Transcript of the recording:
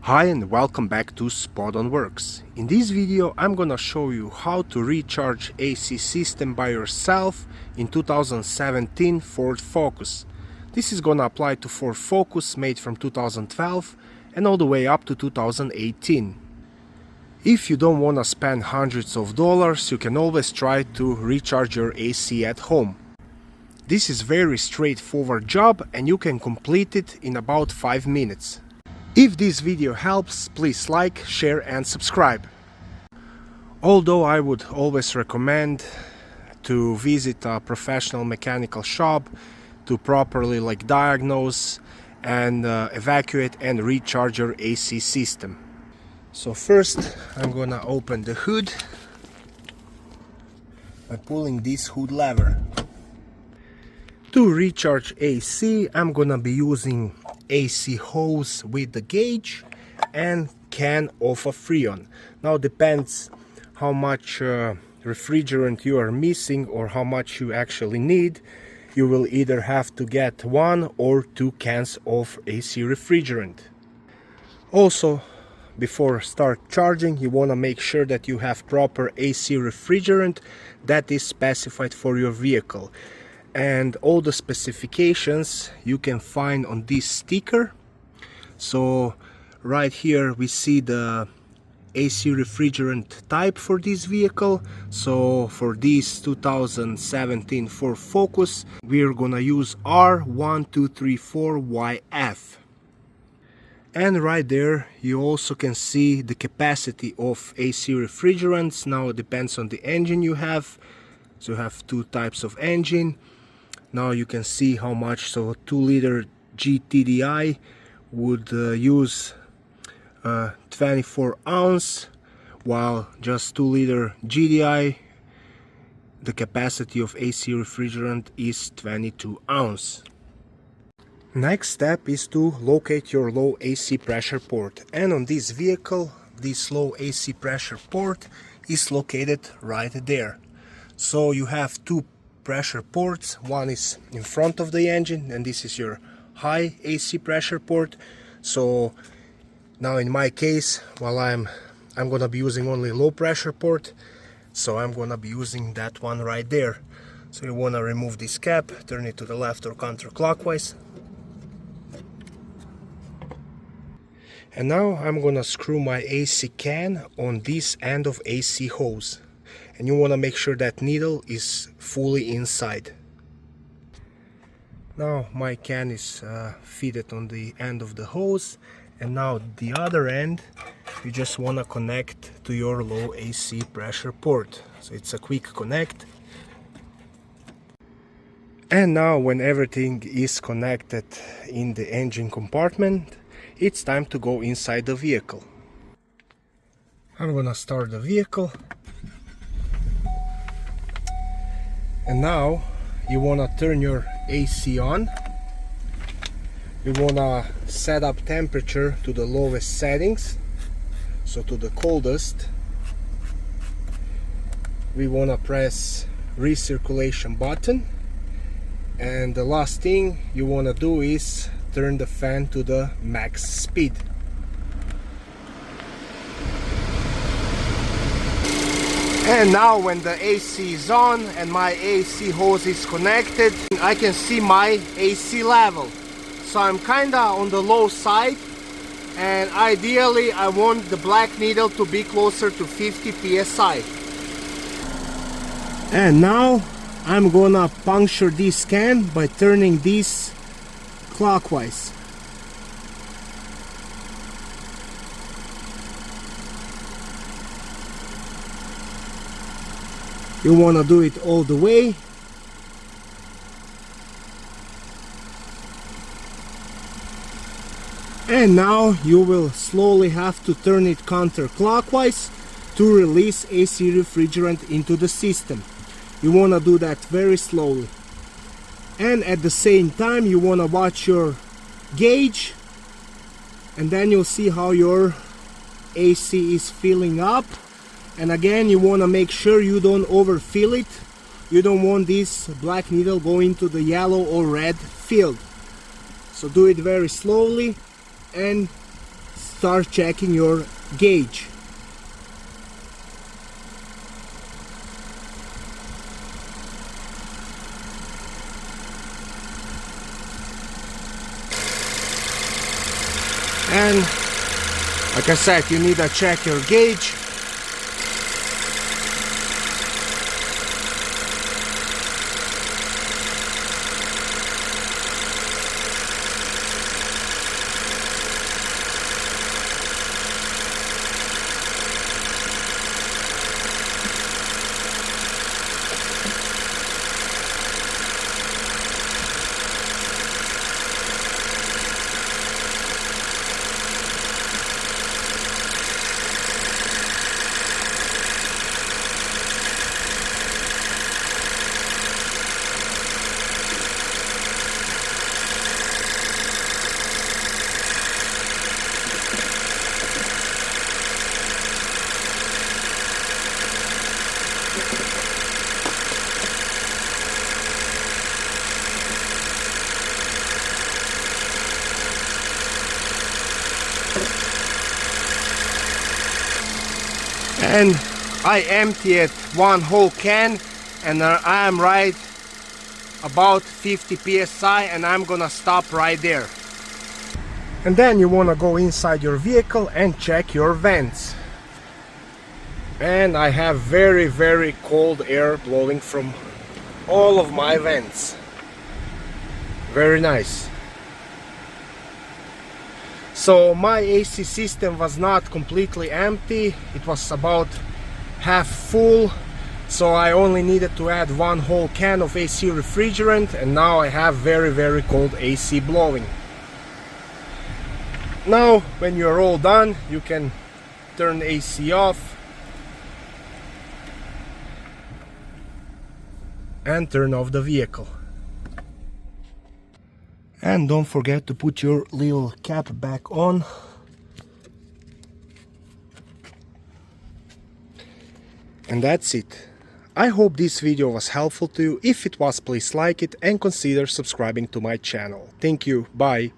Hi and welcome back to Spot on Works. In this video I'm gonna show you how to recharge AC system by yourself in 2017 Ford Focus. This is gonna apply to Ford Focus made from 2012 and all the way up to 2018. If you don't wanna spend hundreds of dollars, you can always try to recharge your AC at home. This is very straightforward job and you can complete it in about 5 minutes. If this video helps, please like, share and subscribe. Although I would always recommend to visit a professional mechanical shop to properly diagnose and evacuate and recharge your AC system. So first I'm gonna open the hood by pulling this hood lever. To recharge AC, I'm gonna be using AC hose with the gauge and can of a Freon. Now depends how much refrigerant you are missing or how much you actually need. You will either have to get 1 or 2 cans of AC refrigerant. Also, before start charging, you want to make sure that you have proper AC refrigerant that is specified for your vehicle. And all the specifications you can find on this sticker. So right here we see the AC refrigerant type for this vehicle. So for this 2017 Ford Focus we're gonna use R1234YF. And right there you also can see the capacity of AC refrigerants. Now it depends on the engine you have. So you have 2 types of engine. Now you can see how much. So a 2-liter GTDI would use 24 ounce, while just 2-liter GDI, the capacity of AC refrigerant is 22 ounce. Next step is to locate your low AC pressure port, and on this vehicle this low AC pressure port is located right there. So you have 2 pressure ports. One is in front of the engine and this is your high AC pressure port. So now in my case, while I'm gonna be using only low pressure port, so I'm gonna be using that one right there. So you wanna remove this cap, turn it to the left or counterclockwise. And now I'm gonna screw my AC can on this end of AC hose. And you want to make sure that needle is fully inside. Now my can is fitted on the end of the hose, and now the other end you just want to connect to your low AC pressure port. So it's a quick connect. And now when everything is connected in the engine compartment, it's time to go inside the vehicle. I'm gonna start the vehicle. And now you want to turn your AC on. You want to set up temperature to the lowest settings, so to the coldest. We want to press recirculation button, and the last thing you want to do is turn the fan to the max speed. And now when the AC is on and my AC hose is connected, I can see my AC level. So I'm kinda on the low side, and ideally I want the black needle to be closer to 50 psi. And now I'm gonna puncture this can by turning this clockwise. You want to do it all the way. And now you will slowly have to turn it counterclockwise to release AC refrigerant into the system. You want to do that very slowly. And at the same time you want to watch your gauge, and then you'll see how your AC is filling up. And again, you want to make sure you don't overfill it. You don't want this black needle going to the yellow or red field. So do it very slowly and start checking your gauge. And like I said, you need to check your gauge. And I emptied one whole can, and I am right about 50 psi, and I'm gonna stop right there. And then you wanna go inside your vehicle and check your vents. And I have very, very cold air blowing from all of my vents. Very nice. So my AC system was not completely empty, it was about half full, so I only needed to add one whole can of AC refrigerant, and now I have very, very cold AC blowing. Now when you're all done, you can turn the AC off and turn off the vehicle. And don't forget to put your little cap back on. And that's it. I hope this video was helpful to you. If it was, please like it and consider subscribing to my channel. Thank you. Bye.